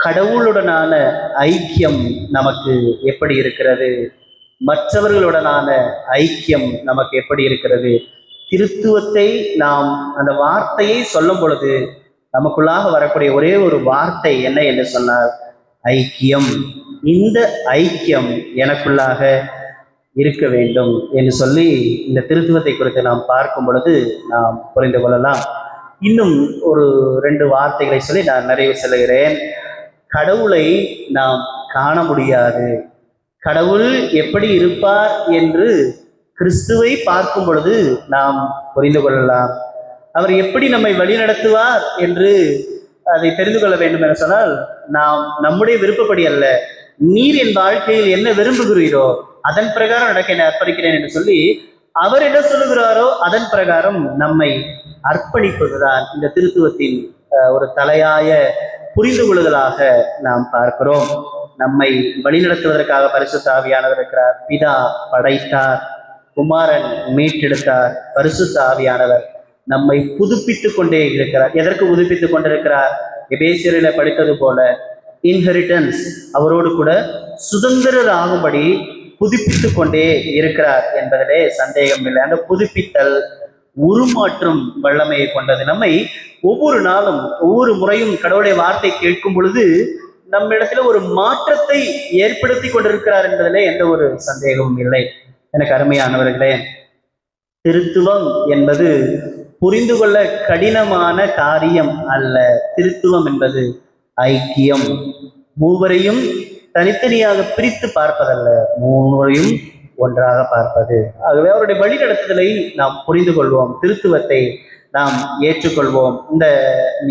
கடவுளுடனான ஐக்கியம் நமக்கு எப்படி இருக்கிறது, மற்றவர்களுடனான ஐக்கியம் நமக்கு எப்படி இருக்கிறது. திருத்துவத்தை நாம் அந்த வார்த்தையை சொல்லும் பொழுது நமக்குள்ளாக வரக்கூடிய ஒரே ஒரு வார்த்தை என்ன என்று சொன்னால் ஐக்கியம். இந்த ஐக்கியம் எனக்குள்ளாக இருக்க வேண்டும் என்று சொல்லி இந்த திருத்துவத்தை குறித்து நாம் பார்க்கும் பொழுது நாம் புரிந்து கொள்ளலாம். இன்னும் ஒரு 2 வார்த்தைகளை சொல்லி நான் நிறைவு செல்கிறேன். கடவுளை நாம் காண முடியாது. கடவுள் எப்படி இருப்பார் என்று கிறிஸ்துவை பார்க்கும் பொழுது நாம் புரிந்து கொள்ளலாம். அவர் எப்படி நம்மை வழிநடத்துவார் என்று அதை தெரிந்து கொள்ள வேண்டும் என சொன்னால், நாம் நம்முடைய விருப்பப்படி அல்ல, நீர் என் வாழ்க்கையில் என்ன விரும்புகிறீரோ அதன் பிரகாரம் நடக்க என்னை அர்ப்பணிக்கிறேன் என்று சொல்லி அவர் என்ன சொல்லுகிறாரோ அதன் பிரகாரம் நம்மை அர்ப்பணிப்பதுதான் இந்த திருத்துவத்தின் ஒரு தலையாய புரிந்து கொள்ளுதலாக நாம் பார்க்கிறோம். நம்மை வழிநடத்துவதற்காக பரிசுத்த ஆவியானவர் இருக்கிறார். பிதா படைத்தார், குமாரன் மீட்டெடுத்தார், பரிசுத்த ஆவியானவர் நம்மை புதுப்பித்துக் கொண்டே இருக்கிறார். எதற்கு புதுப்பித்துக் கொண்டிருக்கிறார்? எபேசியரில படித்தது போல இன்ஹெரிட்டன்ஸ், அவரோடு கூட சுதந்திரர் ஆகும்படி புதுப்பித்துக் கொண்டே இருக்கிறார் என்பதிலே சந்தேகம் இல்லை. அந்த புதுப்பித்தல் உருமாற்றும் வல்லமையை கொண்டது. நம்மை ஒவ்வொரு நாளும் ஒவ்வொரு முறையும் கடவுளுடைய வார்த்தை கேட்கும் பொழுது நம்மிடத்துல ஒரு மாற்றத்தை ஏற்படுத்தி கொண்டிருக்கிறார் என்பதிலே எந்த ஒரு சந்தேகமும் இல்லை. எனக்கு அருமையானவர்களே, திருத்துவம் என்பது புரிந்து கொள்ள கடினமான காரியம் அல்ல. திருத்துவம் என்பது ஐக்கியம். மூவரையும் தனித்தனியாக பிரித்து பார்ப்பதல்ல, மூவரையும் ஒன்றாக பார்ப்பது. ஆகவே அவருடைய வழிநடத்துதலை நாம் புரிந்து கொள்வோம், திருத்துவத்தை நாம் ஏற்றுக்கொள்வோம். இந்த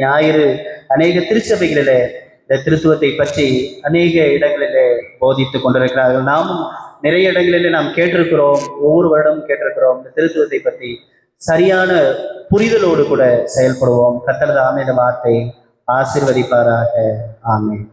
ஞாயிறு அநேக திருச்சபைகளிலே இந்த திருத்துவத்தை பற்றி அநேக இடங்களிலே போதித்துக் கொண்டிருக்கிறார்கள். நாமும் நிறைய இடங்களிலே நாம் கேட்டிருக்கிறோம், ஒவ்வொரு வருடமும் கேட்டிருக்கிறோம். இந்த திருத்துவத்தை பற்றி சரியான புரிதலோடு கூட செயல்படுவோம். கர்த்தர் தாமே இந்த வார்த்தை ஆசீர்வதிப்பாராக. ஆமென்.